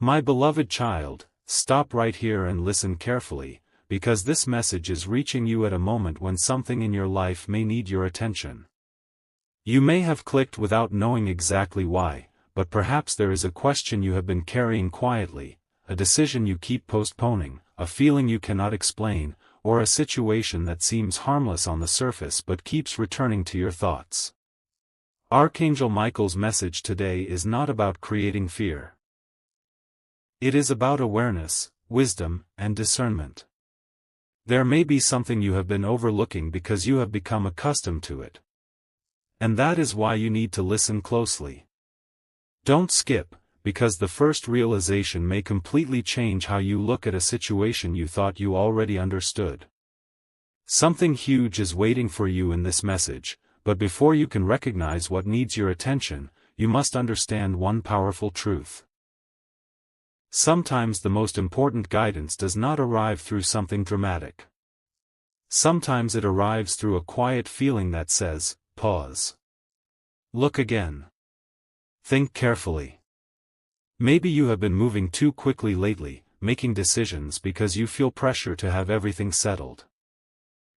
My beloved child, stop right here and listen carefully, because this message is reaching you at a moment when something in your life may need your attention. You may have clicked without knowing exactly why, but perhaps there is a question you have been carrying quietly, a decision you keep postponing, a feeling you cannot explain, or a situation that seems harmless on the surface but keeps returning to your thoughts. Archangel Michael's message today is not about creating fear. It is about awareness, wisdom, and discernment. There may be something you have been overlooking because you have become accustomed to it. And that is why you need to listen closely. Don't skip, because the first realization may completely change how you look at a situation you thought you already understood. Something huge is waiting for you in this message, but before you can recognize what needs your attention, you must understand one powerful truth. Sometimes the most important guidance does not arrive through something dramatic. Sometimes it arrives through a quiet feeling that says, pause. Look again. Think carefully. Maybe you have been moving too quickly lately, making decisions because you feel pressure to have everything settled.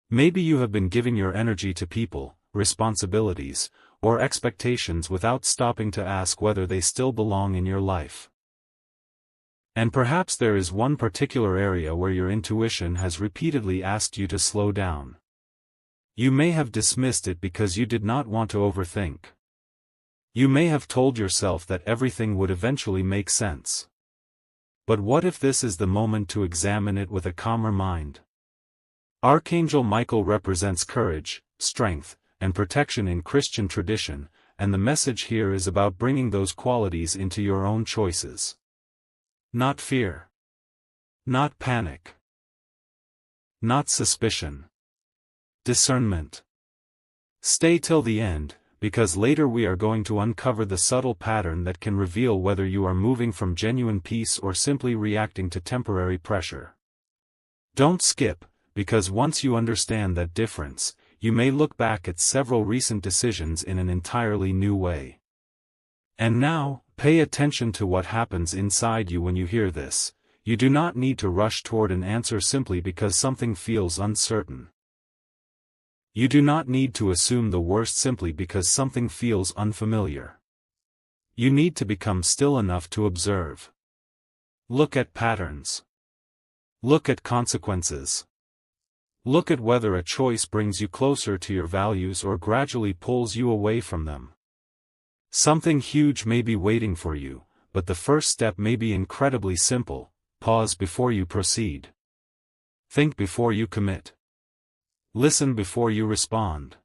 Maybe you have been giving your energy to people, responsibilities, or expectations without stopping to ask whether they still belong in your life. And perhaps there is one particular area where your intuition has repeatedly asked you to slow down. You may have dismissed it because you did not want to overthink. You may have told yourself that everything would eventually make sense. But what if this is the moment to examine it with a calmer mind? Archangel Michael represents courage, strength, and protection in Christian tradition, and the message here is about bringing those qualities into your own choices. Not fear. Not panic. Not suspicion. Discernment. Stay till the end, because later we are going to uncover the subtle pattern that can reveal whether you are moving from genuine peace or simply reacting to temporary pressure. Don't skip, because once you understand that difference, you may look back at several recent decisions in an entirely new way. And now, pay attention to what happens inside you when you hear this. You do not need to rush toward an answer simply because something feels uncertain. You do not need to assume the worst simply because something feels unfamiliar. You need to become still enough to observe. Look at patterns. Look at consequences. Look at whether a choice brings you closer to your values or gradually pulls you away from them. Something huge may be waiting for you, but the first step may be incredibly simple: pause before you proceed. Think before you commit. Listen before you respond.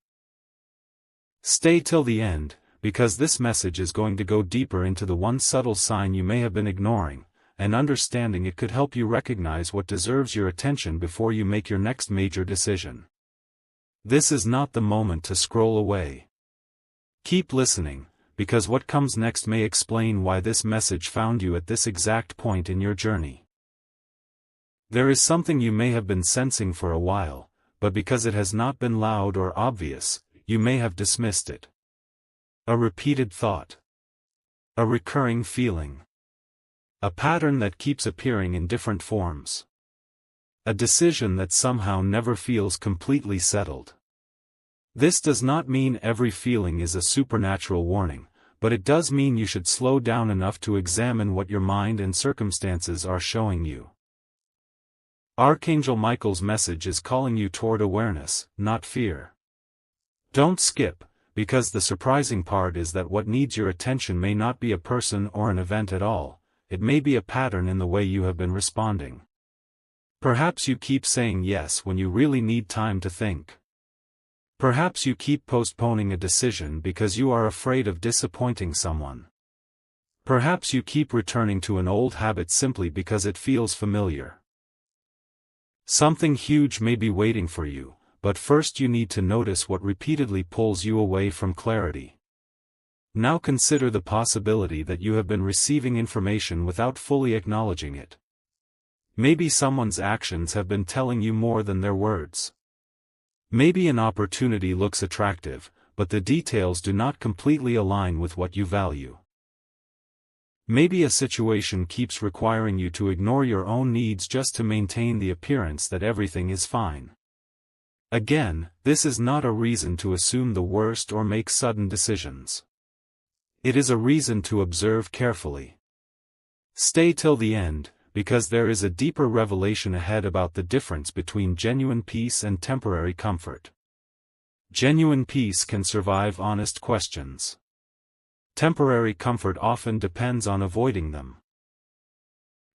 Stay till the end, because this message is going to go deeper into the one subtle sign you may have been ignoring, and understanding it could help you recognize what deserves your attention before you make your next major decision. This is not the moment to scroll away. Keep listening, because what comes next may explain why this message found you at this exact point in your journey. There is something you may have been sensing for a while, but because it has not been loud or obvious, you may have dismissed it. A repeated thought. A recurring feeling. A pattern that keeps appearing in different forms. A decision that somehow never feels completely settled. This does not mean every feeling is a supernatural warning, but it does mean you should slow down enough to examine what your mind and circumstances are showing you. Archangel Michael's message is calling you toward awareness, not fear. Don't skip, because the surprising part is that what needs your attention may not be a person or an event at all, it may be a pattern in the way you have been responding. Perhaps you keep saying yes when you really need time to think. Perhaps you keep postponing a decision because you are afraid of disappointing someone. Perhaps you keep returning to an old habit simply because it feels familiar. Something huge may be waiting for you, but first you need to notice what repeatedly pulls you away from clarity. Now consider the possibility that you have been receiving information without fully acknowledging it. Maybe someone's actions have been telling you more than their words. Maybe an opportunity looks attractive, but the details do not completely align with what you value. Maybe a situation keeps requiring you to ignore your own needs just to maintain the appearance that everything is fine. Again, this is not a reason to assume the worst or make sudden decisions. It is a reason to observe carefully. Stay till the end, because there is a deeper revelation ahead about the difference between genuine peace and temporary comfort. Genuine peace can survive honest questions. Temporary comfort often depends on avoiding them.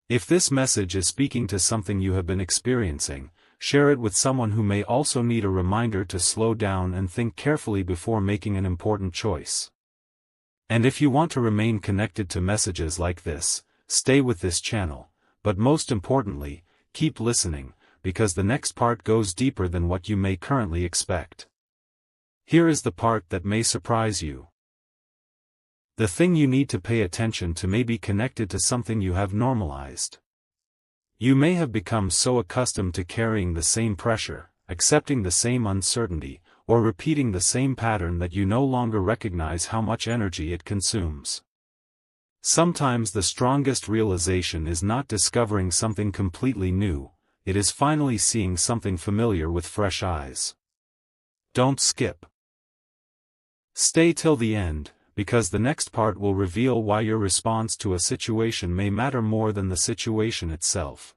If this message is speaking to something you have been experiencing, share it with someone who may also need a reminder to slow down and think carefully before making an important choice. And if you want to remain connected to messages like this, stay with this channel, but most importantly, keep listening, because the next part goes deeper than what you may currently expect. Here is the part that may surprise you. The thing you need to pay attention to may be connected to something you have normalized. You may have become so accustomed to carrying the same pressure, accepting the same uncertainty, or repeating the same pattern that you no longer recognize how much energy it consumes. Sometimes the strongest realization is not discovering something completely new, it is finally seeing something familiar with fresh eyes. Don't skip. Stay till the end, because the next part will reveal why your response to a situation may matter more than the situation itself.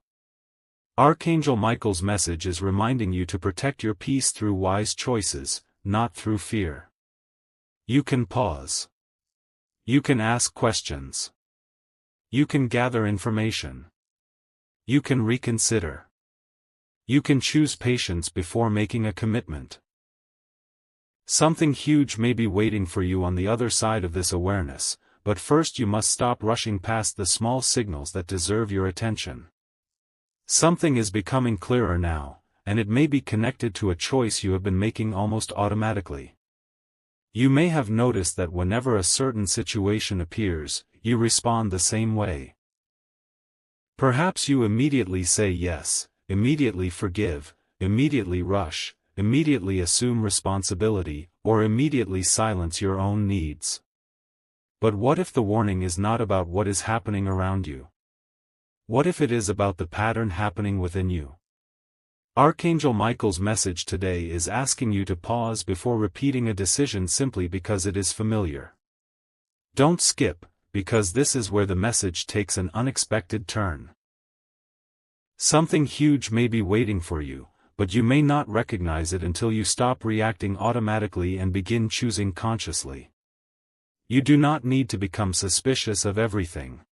Archangel Michael's message is reminding you to protect your peace through wise choices, not through fear. You can pause. You can ask questions. You can gather information. You can reconsider. You can choose patience before making a commitment. Something huge may be waiting for you on the other side of this awareness, but first you must stop rushing past the small signals that deserve your attention. Something is becoming clearer now, and it may be connected to a choice you have been making almost automatically. You may have noticed that whenever a certain situation appears, you respond the same way. Perhaps you immediately say yes, immediately forgive, immediately rush, immediately assume responsibility, or immediately silence your own needs. But what if the warning is not about what is happening around you? What if it is about the pattern happening within you? Archangel Michael's message today is asking you to pause before repeating a decision simply because it is familiar. Don't skip, because this is where the message takes an unexpected turn. Something huge may be waiting for you, but you may not recognize it until you stop reacting automatically and begin choosing consciously. You do not need to become suspicious of everything.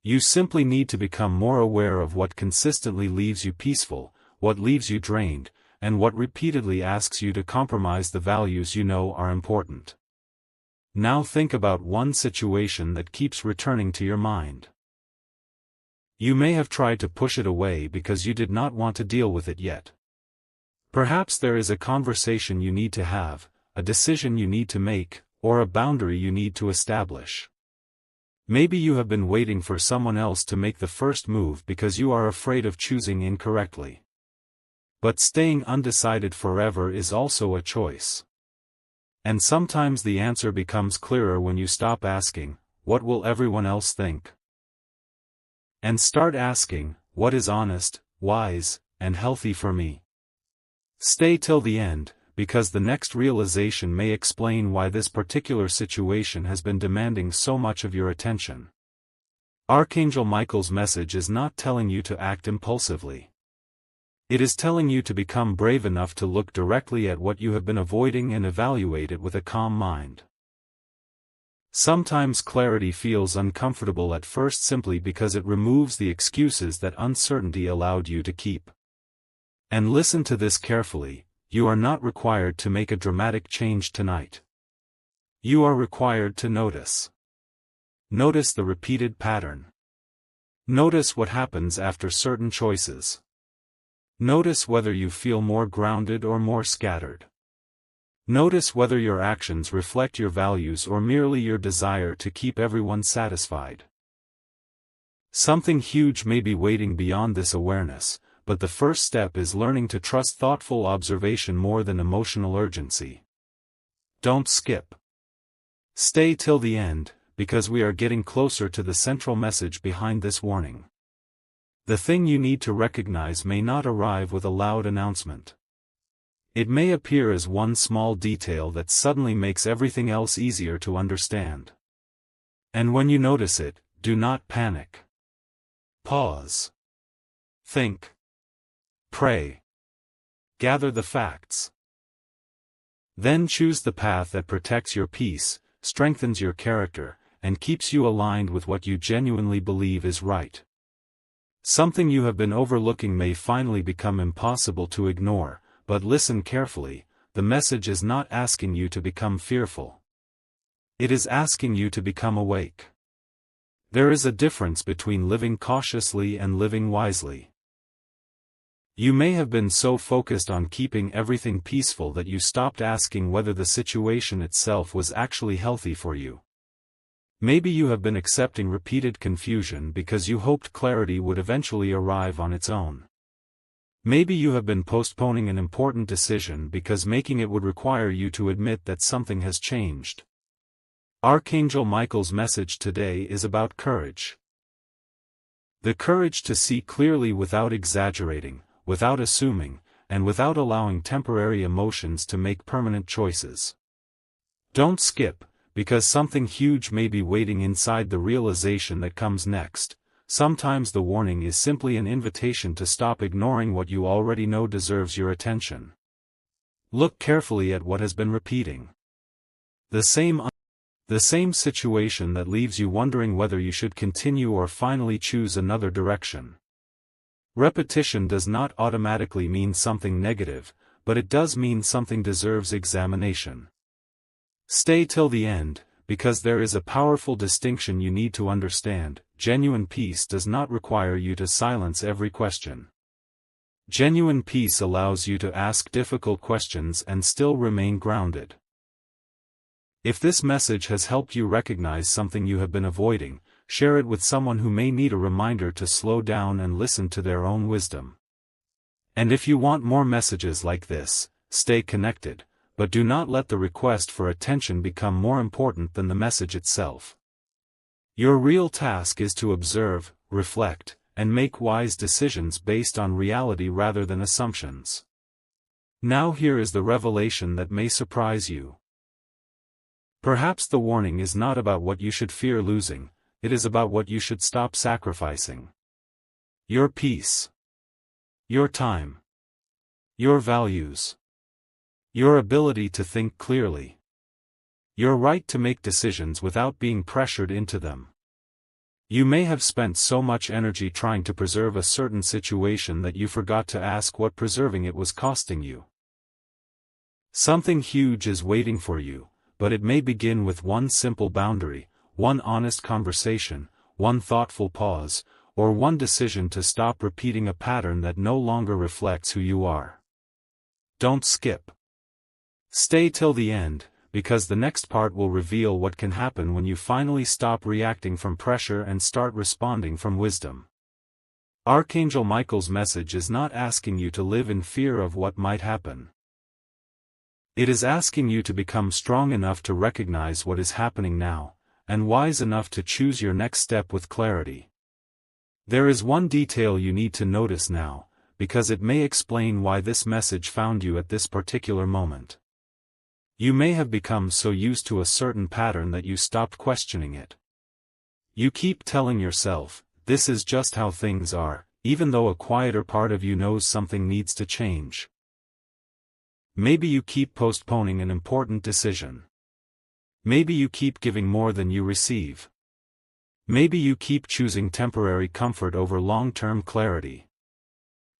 You simply need to become more aware of what consistently leaves you peaceful, what leaves you drained, and what repeatedly asks you to compromise the values you know are important. Now think about one situation that keeps returning to your mind. You may have tried to push it away because you did not want to deal with it yet. Perhaps there is a conversation you need to have, a decision you need to make, or a boundary you need to establish. Maybe you have been waiting for someone else to make the first move because you are afraid of choosing incorrectly. But staying undecided forever is also a choice. And sometimes the answer becomes clearer when you stop asking, "What will everyone else think?" and start asking, "What is honest, wise, and healthy for me?" Stay till the end, because the next realization may explain why this particular situation has been demanding so much of your attention. Archangel Michael's message is not telling you to act impulsively. It is telling you to become brave enough to look directly at what you have been avoiding and evaluate it with a calm mind. Sometimes clarity feels uncomfortable at first simply because it removes the excuses that uncertainty allowed you to keep. And listen to this carefully, you are not required to make a dramatic change tonight. You are required to notice. Notice the repeated pattern. Notice what happens after certain choices. Notice whether you feel more grounded or more scattered. Notice whether your actions reflect your values or merely your desire to keep everyone satisfied. Something huge may be waiting beyond this awareness, but the first step is learning to trust thoughtful observation more than emotional urgency. Don't skip. Stay till the end, because we are getting closer to the central message behind this warning. The thing you need to recognize may not arrive with a loud announcement. It may appear as one small detail that suddenly makes everything else easier to understand. And when you notice it, do not panic. Pause. Think. Pray. Gather the facts. Then choose the path that protects your peace, strengthens your character, and keeps you aligned with what you genuinely believe is right. Something you have been overlooking may finally become impossible to ignore, but listen carefully. The message is not asking you to become fearful. It is asking you to become awake. There is a difference between living cautiously and living wisely. You may have been so focused on keeping everything peaceful that you stopped asking whether the situation itself was actually healthy for you. Maybe you have been accepting repeated confusion because you hoped clarity would eventually arrive on its own. Maybe you have been postponing an important decision because making it would require you to admit that something has changed. Archangel Michael's message today is about courage. The courage to see clearly without exaggerating, without assuming, and without allowing temporary emotions to make permanent choices. Don't skip, because something huge may be waiting inside the realization that comes next. Sometimes the warning is simply an invitation to stop ignoring what you already know deserves your attention. Look carefully at what has been repeating. The same situation that leaves you wondering whether you should continue or finally choose another direction. Repetition does not automatically mean something negative, but it does mean something deserves examination. Stay till the end, because there is a powerful distinction you need to understand. Genuine peace does not require you to silence every question. Genuine peace allows you to ask difficult questions and still remain grounded. If this message has helped you recognize something you have been avoiding, share it with someone who may need a reminder to slow down and listen to their own wisdom. And if you want more messages like this, stay connected, but do not let the request for attention become more important than the message itself. Your real task is to observe, reflect, and make wise decisions based on reality rather than assumptions. Now here is the revelation that may surprise you. Perhaps the warning is not about what you should fear losing, it is about what you should stop sacrificing. Your peace. Your time. Your values. Your ability to think clearly. Your right to make decisions without being pressured into them. You may have spent so much energy trying to preserve a certain situation that you forgot to ask what preserving it was costing you. Something huge is waiting for you, but it may begin with one simple boundary, one honest conversation, one thoughtful pause, or one decision to stop repeating a pattern that no longer reflects who you are. Don't skip. Stay till the end, because the next part will reveal what can happen when you finally stop reacting from pressure and start responding from wisdom. Archangel Michael's message is not asking you to live in fear of what might happen. It is asking you to become strong enough to recognize what is happening now, and wise enough to choose your next step with clarity. There is one detail you need to notice now, because it may explain why this message found you at this particular moment. You may have become so used to a certain pattern that you stopped questioning it. You keep telling yourself, this is just how things are, even though a quieter part of you knows something needs to change. Maybe you keep postponing an important decision. Maybe you keep giving more than you receive. Maybe you keep choosing temporary comfort over long-term clarity.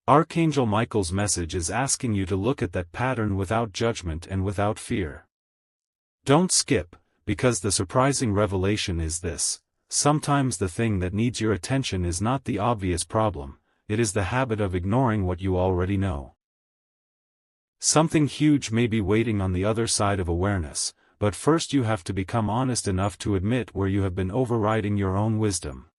Archangel Michael's message is asking you to look at that pattern without judgment and without fear. Don't skip, because the surprising revelation is this: sometimes the thing that needs your attention is not the obvious problem, it is the habit of ignoring what you already know. Something huge may be waiting on the other side of awareness, but first you have to become honest enough to admit where you have been overriding your own wisdom.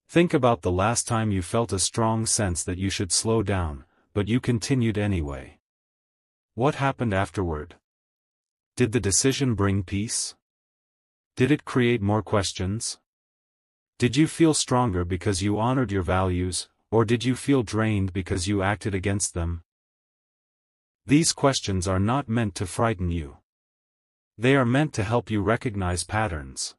Think about the last time you felt a strong sense that you should slow down, but you continued anyway. What happened afterward? Did the decision bring peace? Did it create more questions? Did you feel stronger because you honored your values, or did you feel drained because you acted against them? These questions are not meant to frighten you. They are meant to help you recognize patterns.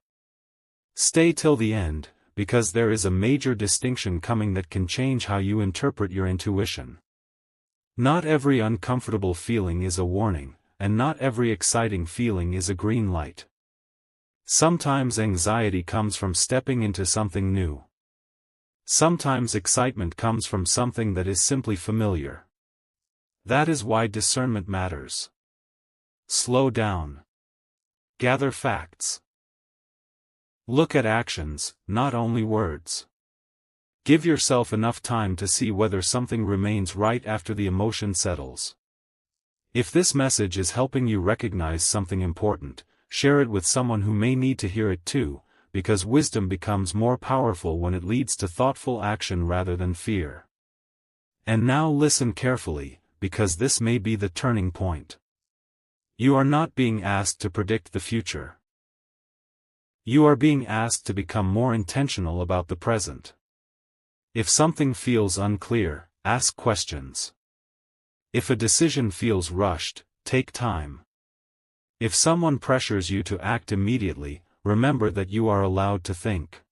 Stay till the end, because there is a major distinction coming that can change how you interpret your intuition. Not every uncomfortable feeling is a warning, and not every exciting feeling is a green light. Sometimes anxiety comes from stepping into something new. Sometimes excitement comes from something that is simply familiar. That is why discernment matters. Slow down. Gather facts. Look at actions, not only words. Give yourself enough time to see whether something remains right after the emotion settles. If this message is helping you recognize something important, share it with someone who may need to hear it too, because wisdom becomes more powerful when it leads to thoughtful action rather than fear. And now listen carefully, because this may be the turning point. You are not being asked to predict the future. You are being asked to become more intentional about the present. If something feels unclear, ask questions. If a decision feels rushed, take time. If someone pressures you to act immediately, remember that you are allowed to think.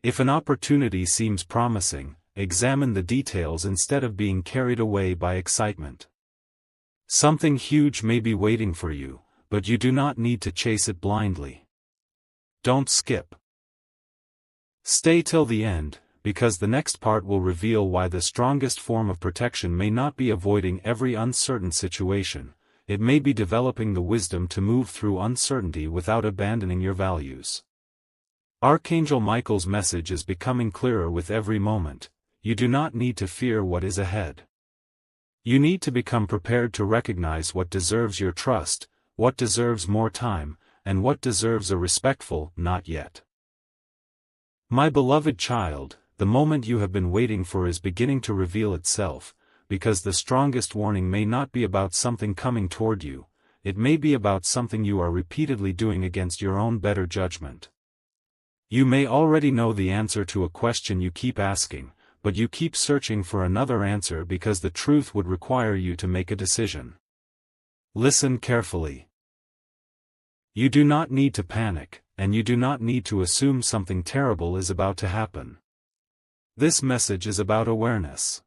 If an opportunity seems promising, examine the details instead of being carried away by excitement. Something huge may be waiting for you, but you do not need to chase it blindly. Don't skip. Stay till the end, because the next part will reveal why the strongest form of protection may not be avoiding every uncertain situation, it may be developing the wisdom to move through uncertainty without abandoning your values. Archangel Michael's message is becoming clearer with every moment. You do not need to fear what is ahead. You need to become prepared to recognize what deserves your trust, what deserves more time, and what deserves a respectful "not yet." My beloved child, the moment you have been waiting for is beginning to reveal itself, because the strongest warning may not be about something coming toward you, it may be about something you are repeatedly doing against your own better judgment. You may already know the answer to a question you keep asking, but you keep searching for another answer because the truth would require you to make a decision. Listen carefully. You do not need to panic, and you do not need to assume something terrible is about to happen. This message is about awareness.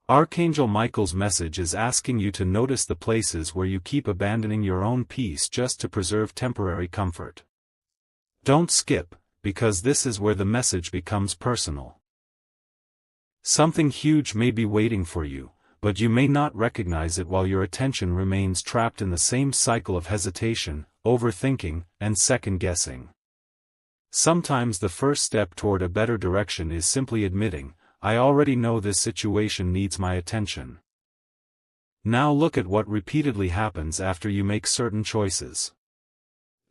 Archangel Michael's message is asking you to notice the places where you keep abandoning your own peace just to preserve temporary comfort. Don't skip, because this is where the message becomes personal. Something huge may be waiting for you, but you may not recognize it while your attention remains trapped in the same cycle of hesitation, overthinking, and second-guessing. Sometimes the first step toward a better direction is simply admitting, I already know this situation needs my attention. Now look at what repeatedly happens after you make certain choices.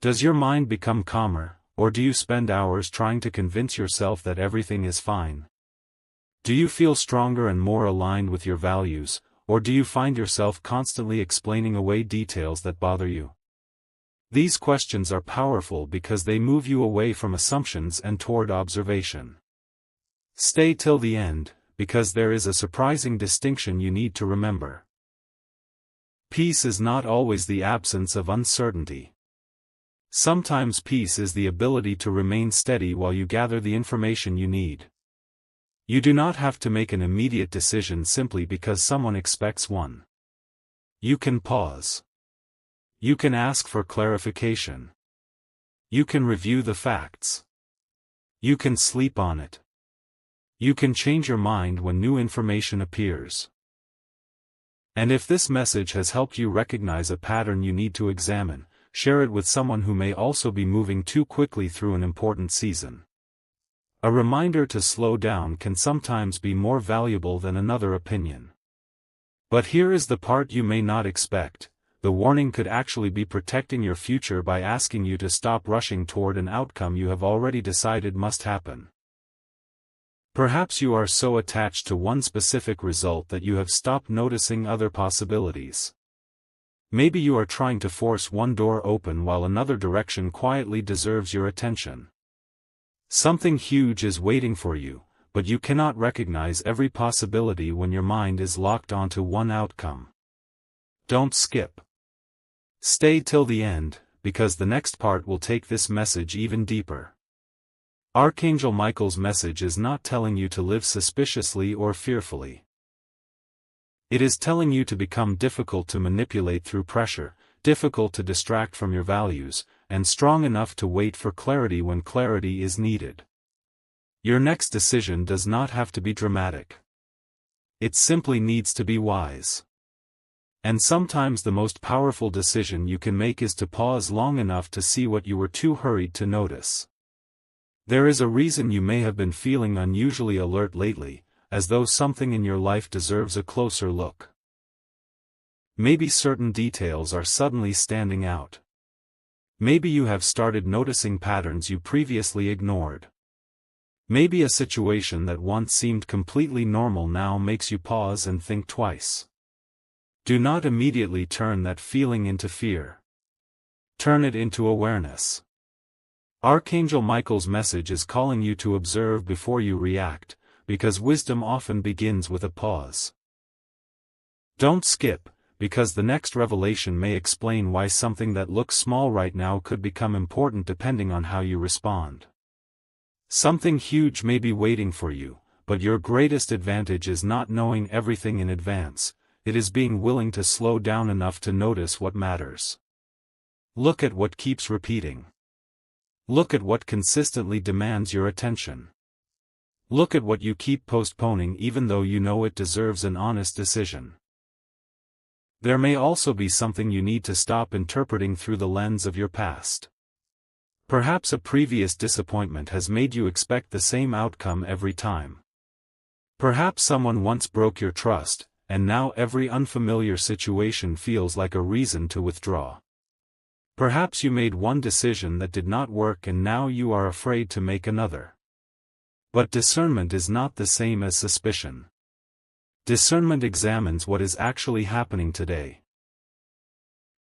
Does your mind become calmer, or do you spend hours trying to convince yourself that everything is fine? Do you feel stronger and more aligned with your values, or do you find yourself constantly explaining away details that bother you? These questions are powerful because they move you away from assumptions and toward observation. Stay till the end, because there is a surprising distinction you need to remember. Peace is not always the absence of uncertainty. Sometimes peace is the ability to remain steady while you gather the information you need. You do not have to make an immediate decision simply because someone expects one. You can pause. You can ask for clarification. You can review the facts. You can sleep on it. You can change your mind when new information appears. And if this message has helped you recognize a pattern you need to examine, share it with someone who may also be moving too quickly through an important season. A reminder to slow down can sometimes be more valuable than another opinion. But here is the part you may not expect. The warning could actually be protecting your future by asking you to stop rushing toward an outcome you have already decided must happen. Perhaps you are so attached to one specific result that you have stopped noticing other possibilities. Maybe you are trying to force one door open while another direction quietly deserves your attention. Something huge is waiting for you, but you cannot recognize every possibility when your mind is locked onto one outcome. Don't skip. Stay till the end, because the next part will take this message even deeper. Archangel Michael's message is not telling you to live suspiciously or fearfully. It is telling you to become difficult to manipulate through pressure, difficult to distract from your values, and strong enough to wait for clarity when clarity is needed. Your next decision does not have to be dramatic. It simply needs to be wise. And sometimes the most powerful decision you can make is to pause long enough to see what you were too hurried to notice. There is a reason you may have been feeling unusually alert lately, as though something in your life deserves a closer look. Maybe certain details are suddenly standing out. Maybe you have started noticing patterns you previously ignored. Maybe a situation that once seemed completely normal now makes you pause and think twice. Do not immediately turn that feeling into fear. Turn it into awareness. Archangel Michael's message is calling you to observe before you react, because wisdom often begins with a pause. Don't skip, because the next revelation may explain why something that looks small right now could become important depending on how you respond. Something huge may be waiting for you, but your greatest advantage is not knowing everything in advance, it is being willing to slow down enough to notice what matters. Look at what keeps repeating. Look at what consistently demands your attention. Look at what you keep postponing even though you know it deserves an honest decision. There may also be something you need to stop interpreting through the lens of your past. Perhaps a previous disappointment has made you expect the same outcome every time. Perhaps someone once broke your trust, and now every unfamiliar situation feels like a reason to withdraw. Perhaps you made one decision that did not work and now you are afraid to make another. But discernment is not the same as suspicion. Discernment examines what is actually happening today.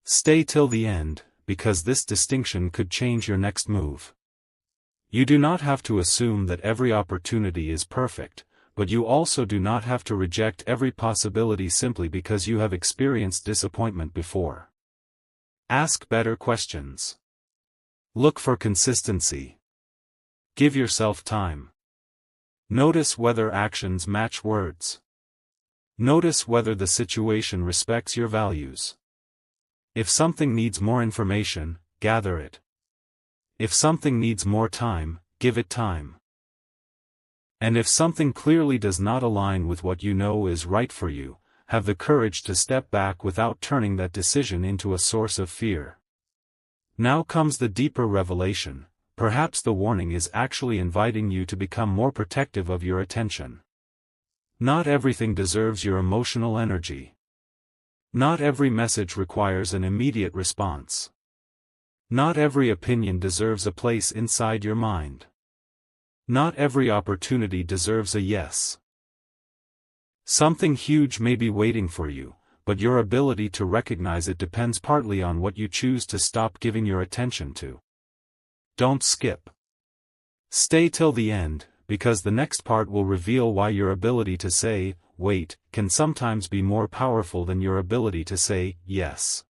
Stay till the end, because this distinction could change your next move. You do not have to assume that every opportunity is perfect, but you also do not have to reject every possibility simply because you have experienced disappointment before. Ask better questions. Look for consistency. Give yourself time. Notice whether actions match words. Notice whether the situation respects your values. If something needs more information, gather it. If something needs more time, give it time. And if something clearly does not align with what you know is right for you, have the courage to step back without turning that decision into a source of fear. Now comes the deeper revelation. Perhaps the warning is actually inviting you to become more protective of your attention. Not everything deserves your emotional energy. Not every message requires an immediate response. Not every opinion deserves a place inside your mind. Not every opportunity deserves a yes. Something huge may be waiting for you, but your ability to recognize it depends partly on what you choose to stop giving your attention to. Don't skip. Stay till the end, because the next part will reveal why your ability to say, wait, can sometimes be more powerful than your ability to say, yes.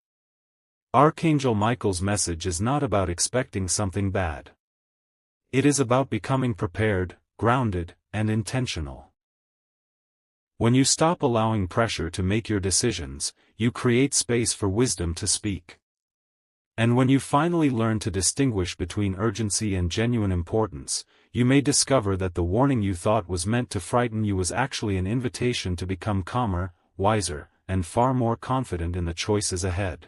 Archangel Michael's message is not about expecting something bad. It is about becoming prepared, grounded, and intentional. When you stop allowing pressure to make your decisions, you create space for wisdom to speak. And when you finally learn to distinguish between urgency and genuine importance, you may discover that the warning you thought was meant to frighten you was actually an invitation to become calmer, wiser, and far more confident in the choices ahead.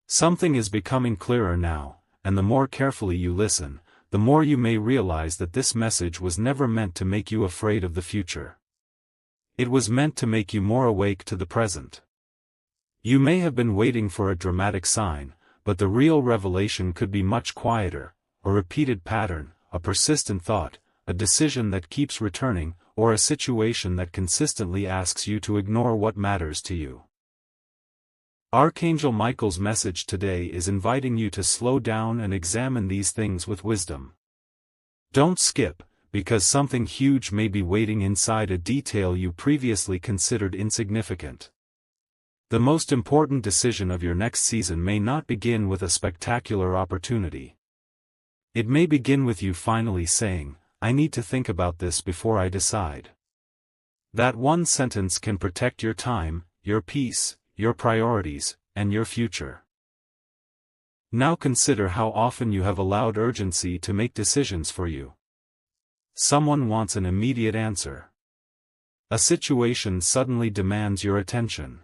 Something is becoming clearer now, and the more carefully you listen, the more you may realize that this message was never meant to make you afraid of the future. It was meant to make you more awake to the present. You may have been waiting for a dramatic sign, but the real revelation could be much quieter: a repeated pattern, a persistent thought, a decision that keeps returning, or a situation that consistently asks you to ignore what matters to you. Archangel Michael's message today is inviting you to slow down and examine these things with wisdom. Don't skip, because something huge may be waiting inside a detail you previously considered insignificant. The most important decision of your next season may not begin with a spectacular opportunity. It may begin with you finally saying, "I need to think about this before I decide." That one sentence can protect your time, your peace, your priorities, and your future. Now consider how often you have allowed urgency to make decisions for you. Someone wants an immediate answer. A situation suddenly demands your attention.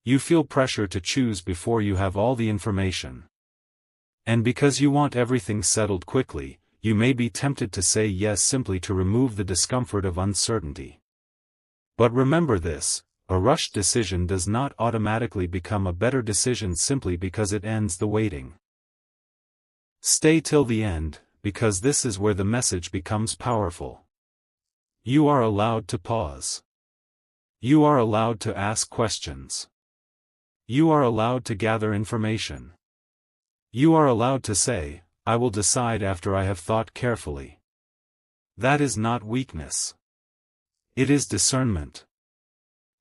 You feel pressure to choose before you have all the information. And because you want everything settled quickly, you may be tempted to say yes simply to remove the discomfort of uncertainty. But remember this, a rushed decision does not automatically become a better decision simply because it ends the waiting. Stay till the end, because this is where the message becomes powerful. You are allowed to pause. You are allowed to ask questions. You are allowed to gather information. You are allowed to say, "I will decide after I have thought carefully." That is not weakness. It is discernment.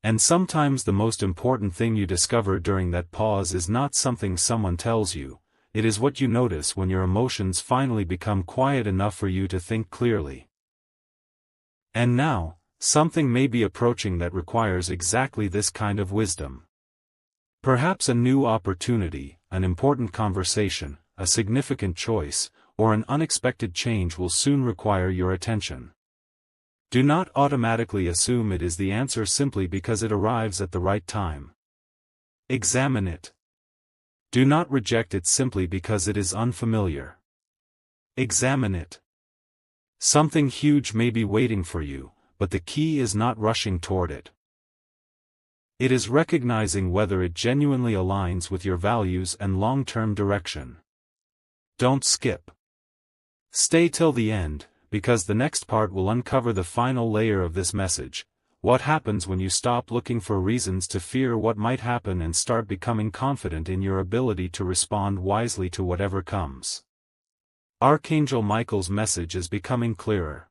And sometimes the most important thing you discover during that pause is not something someone tells you, it is what you notice when your emotions finally become quiet enough for you to think clearly. And now, something may be approaching that requires exactly this kind of wisdom. Perhaps a new opportunity, an important conversation, a significant choice, or an unexpected change will soon require your attention. Do not automatically assume it is the answer simply because it arrives at the right time. Examine it. Do not reject it simply because it is unfamiliar. Examine it. Something huge may be waiting for you, but the key is not rushing toward it. It is recognizing whether it genuinely aligns with your values and long-term direction. Don't skip. Stay till the end, because the next part will uncover the final layer of this message. What happens when you stop looking for reasons to fear what might happen and start becoming confident in your ability to respond wisely to whatever comes? Archangel Michael's message is becoming clearer.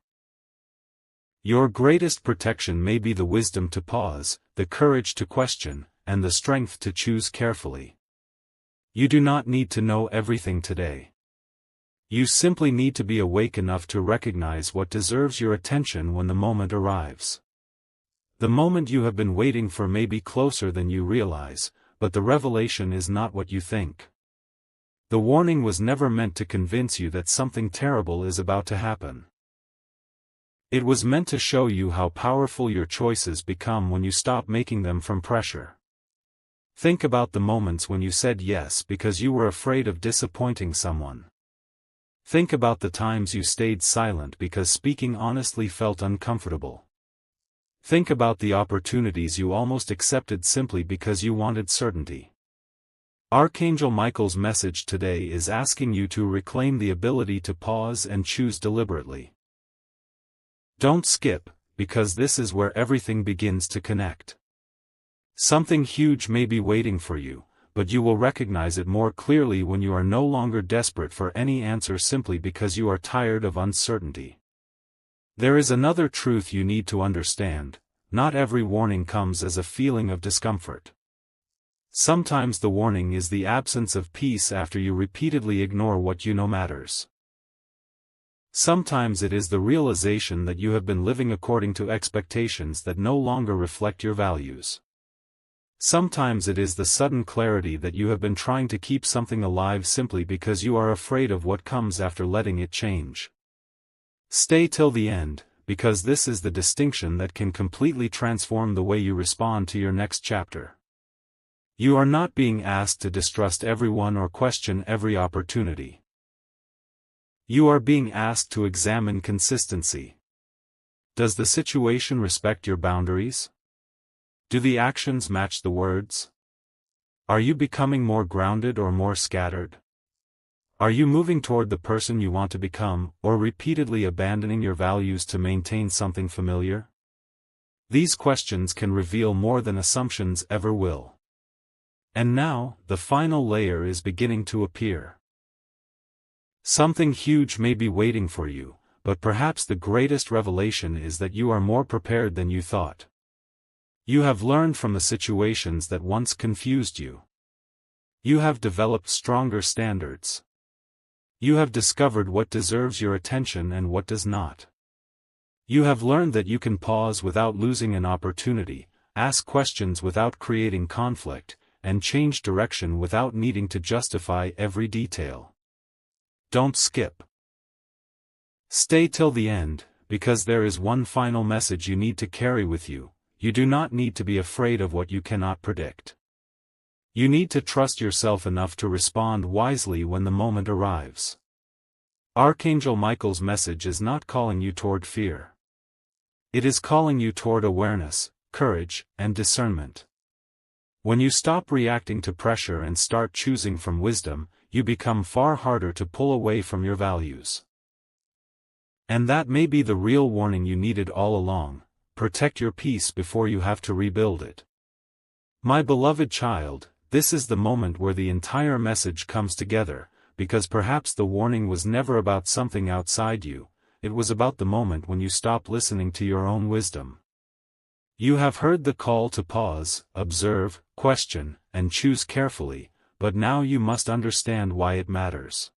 Your greatest protection may be the wisdom to pause, the courage to question, and the strength to choose carefully. You do not need to know everything today. You simply need to be awake enough to recognize what deserves your attention when the moment arrives. The moment you have been waiting for may be closer than you realize, but the revelation is not what you think. The warning was never meant to convince you that something terrible is about to happen. It was meant to show you how powerful your choices become when you stop making them from pressure. Think about the moments when you said yes because you were afraid of disappointing someone. Think about the times you stayed silent because speaking honestly felt uncomfortable. Think about the opportunities you almost accepted simply because you wanted certainty. Archangel Michael's message today is asking you to reclaim the ability to pause and choose deliberately. Don't skip, because this is where everything begins to connect. Something huge may be waiting for you, but you will recognize it more clearly when you are no longer desperate for any answer simply because you are tired of uncertainty. There is another truth you need to understand: not every warning comes as a feeling of discomfort. Sometimes the warning is the absence of peace after you repeatedly ignore what you know matters. Sometimes it is the realization that you have been living according to expectations that no longer reflect your values. Sometimes it is the sudden clarity that you have been trying to keep something alive simply because you are afraid of what comes after letting it change. Stay till the end, because this is the distinction that can completely transform the way you respond to your next chapter. You are not being asked to distrust everyone or question every opportunity. You are being asked to examine consistency. Does the situation respect your boundaries? Do the actions match the words? Are you becoming more grounded or more scattered? Are you moving toward the person you want to become, or repeatedly abandoning your values to maintain something familiar? These questions can reveal more than assumptions ever will. And now, the final layer is beginning to appear. Something huge may be waiting for you, but perhaps the greatest revelation is that you are more prepared than you thought. You have learned from the situations that once confused you. You have developed stronger standards. You have discovered what deserves your attention and what does not. You have learned that you can pause without losing an opportunity, ask questions without creating conflict, and change direction without needing to justify every detail. Don't skip. Stay till the end, because there is one final message you need to carry with you. You do not need to be afraid of what you cannot predict. You need to trust yourself enough to respond wisely when the moment arrives. Archangel Michael's message is not calling you toward fear. It is calling you toward awareness, courage, and discernment. When you stop reacting to pressure and start choosing from wisdom, you become far harder to pull away from your values. And that may be the real warning you needed all along: protect your peace before you have to rebuild it. My beloved child, this is the moment where the entire message comes together, because perhaps the warning was never about something outside you, it was about the moment when you stop listening to your own wisdom. You have heard the call to pause, observe, question, and choose carefully, but now you must understand why it matters.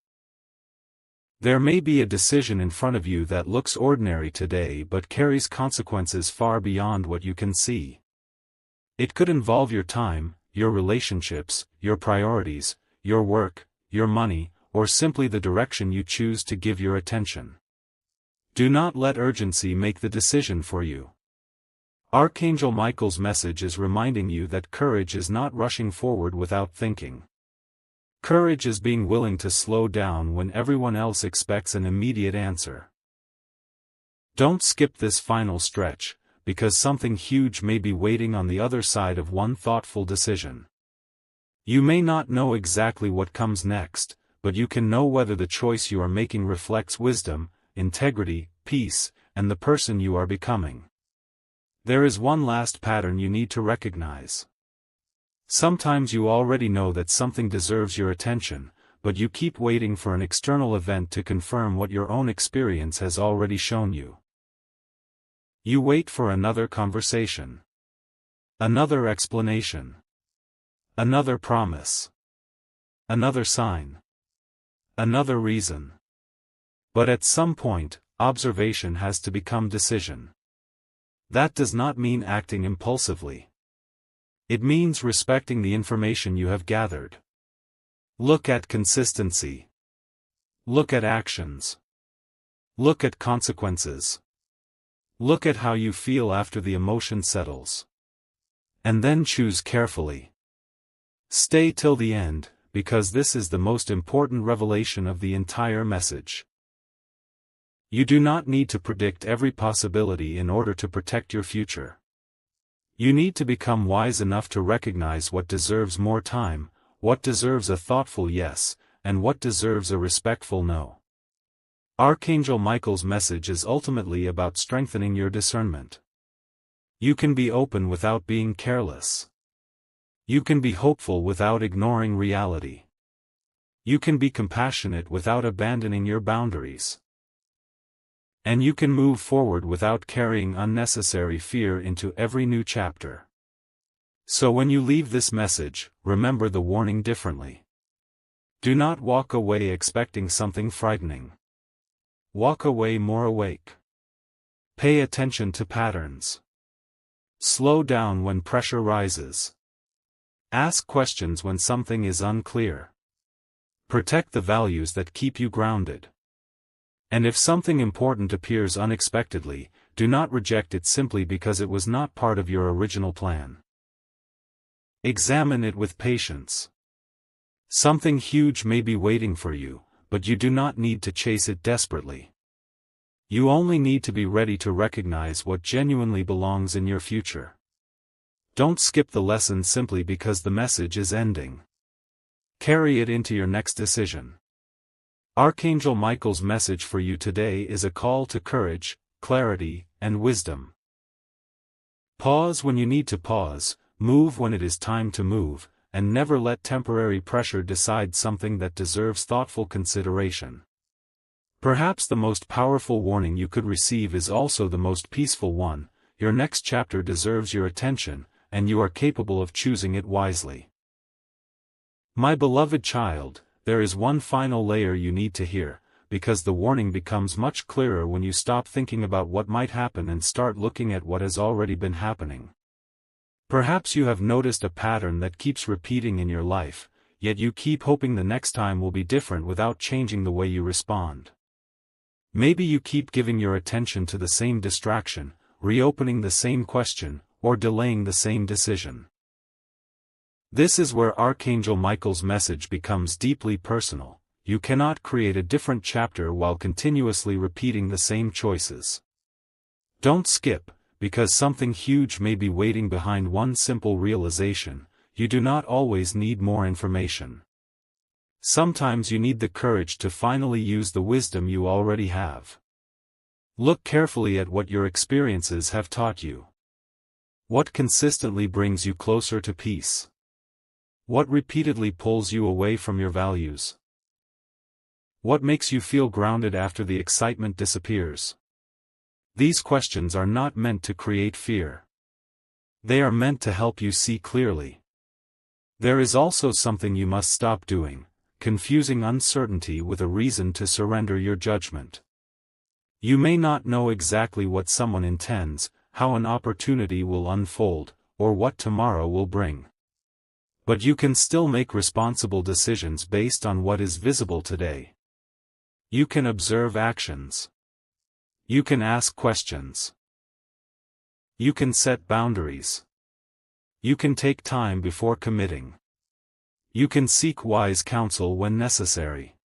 There may be a decision in front of you that looks ordinary today but carries consequences far beyond what you can see. It could involve your time, your relationships, your priorities, your work, your money, or simply the direction you choose to give your attention. Do not let urgency make the decision for you. Archangel Michael's message is reminding you that courage is not rushing forward without thinking. Courage is being willing to slow down when everyone else expects an immediate answer. Don't skip this final stretch, because something huge may be waiting on the other side of one thoughtful decision. You may not know exactly what comes next, but you can know whether the choice you are making reflects wisdom, integrity, peace, and the person you are becoming. There is one last pattern you need to recognize. Sometimes you already know that something deserves your attention, but you keep waiting for an external event to confirm what your own experience has already shown you. You wait for another conversation, another explanation, another promise, another sign, another reason. But at some point, observation has to become decision. That does not mean acting impulsively. It means respecting the information you have gathered. Look at consistency. Look at actions. Look at consequences. Look at how you feel after the emotion settles. And then choose carefully. Stay till the end, because this is the most important revelation of the entire message. You do not need to predict every possibility in order to protect your future. You need to become wise enough to recognize what deserves more time, what deserves a thoughtful yes, and what deserves a respectful no. Archangel Michael's message is ultimately about strengthening your discernment. You can be open without being careless. You can be hopeful without ignoring reality. You can be compassionate without abandoning your boundaries. And you can move forward without carrying unnecessary fear into every new chapter. So when you leave this message, remember the warning differently. Do not walk away expecting something frightening. Walk away more awake. Pay attention to patterns. Slow down when pressure rises. Ask questions when something is unclear. Protect the values that keep you grounded. And if something important appears unexpectedly, do not reject it simply because it was not part of your original plan. Examine it with patience. Something huge may be waiting for you, but you do not need to chase it desperately. You only need to be ready to recognize what genuinely belongs in your future. Don't skip the lesson simply because the message is ending. Carry it into your next decision. Archangel Michael's message for you today is a call to courage, clarity, and wisdom. Pause when you need to pause, move when it is time to move, and never let temporary pressure decide something that deserves thoughtful consideration. Perhaps the most powerful warning you could receive is also the most peaceful one. Your next chapter deserves your attention, and you are capable of choosing it wisely. My beloved child, there is one final layer you need to hear, because the warning becomes much clearer when you stop thinking about what might happen and start looking at what has already been happening. Perhaps you have noticed a pattern that keeps repeating in your life, yet you keep hoping the next time will be different without changing the way you respond. Maybe you keep giving your attention to the same distraction, reopening the same question, or delaying the same decision. This is where Archangel Michael's message becomes deeply personal. You cannot create a different chapter while continuously repeating the same choices. Don't skip, because something huge may be waiting behind one simple realization. You do not always need more information. Sometimes you need the courage to finally use the wisdom you already have. Look carefully at what your experiences have taught you. What consistently brings you closer to peace? What repeatedly pulls you away from your values? What makes you feel grounded after the excitement disappears? These questions are not meant to create fear. They are meant to help you see clearly. There is also something you must stop doing, confusing uncertainty with a reason to surrender your judgment. You may not know exactly what someone intends, how an opportunity will unfold, or what tomorrow will bring. But you can still make responsible decisions based on what is visible today. You can observe actions. You can ask questions. You can set boundaries. You can take time before committing. You can seek wise counsel when necessary.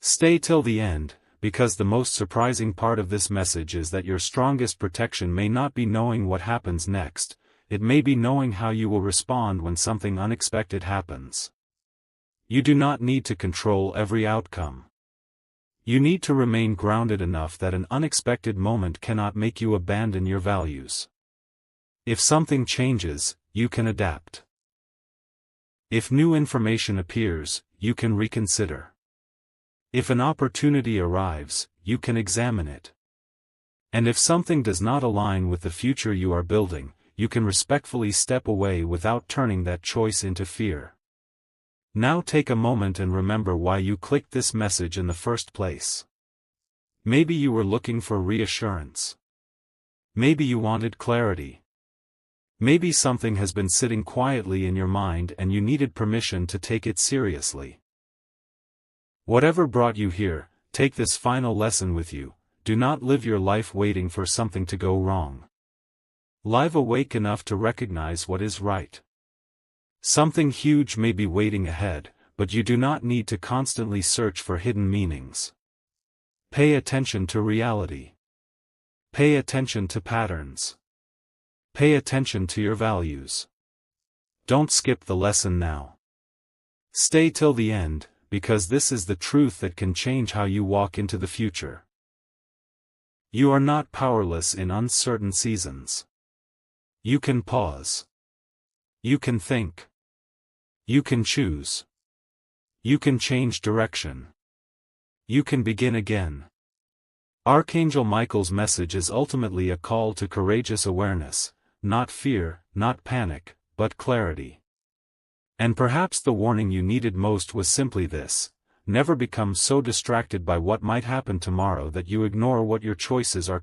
Stay till the end, because the most surprising part of this message is that your strongest protection may not be knowing what happens next, it may be knowing how you will respond when something unexpected happens. You do not need to control every outcome. You need to remain grounded enough that an unexpected moment cannot make you abandon your values. If something changes, you can adapt. If new information appears, you can reconsider. If an opportunity arrives, you can examine it. And if something does not align with the future you are building, you can respectfully step away without turning that choice into fear. Now take a moment and remember why you clicked this message in the first place. Maybe you were looking for reassurance. Maybe you wanted clarity. Maybe something has been sitting quietly in your mind and you needed permission to take it seriously. Whatever brought you here, take this final lesson with you. Do not live your life waiting for something to go wrong. Live awake enough to recognize what is right. Something huge may be waiting ahead, but you do not need to constantly search for hidden meanings. Pay attention to reality. Pay attention to patterns. Pay attention to your values. Don't skip the lesson now. Stay till the end, because this is the truth that can change how you walk into the future. You are not powerless in uncertain seasons. You can pause. You can think. You can choose. You can change direction. You can begin again. Archangel Michael's message is ultimately a call to courageous awareness, not fear, not panic, but clarity. And perhaps the warning you needed most was simply this: never become so distracted by what might happen tomorrow that you ignore what your choices are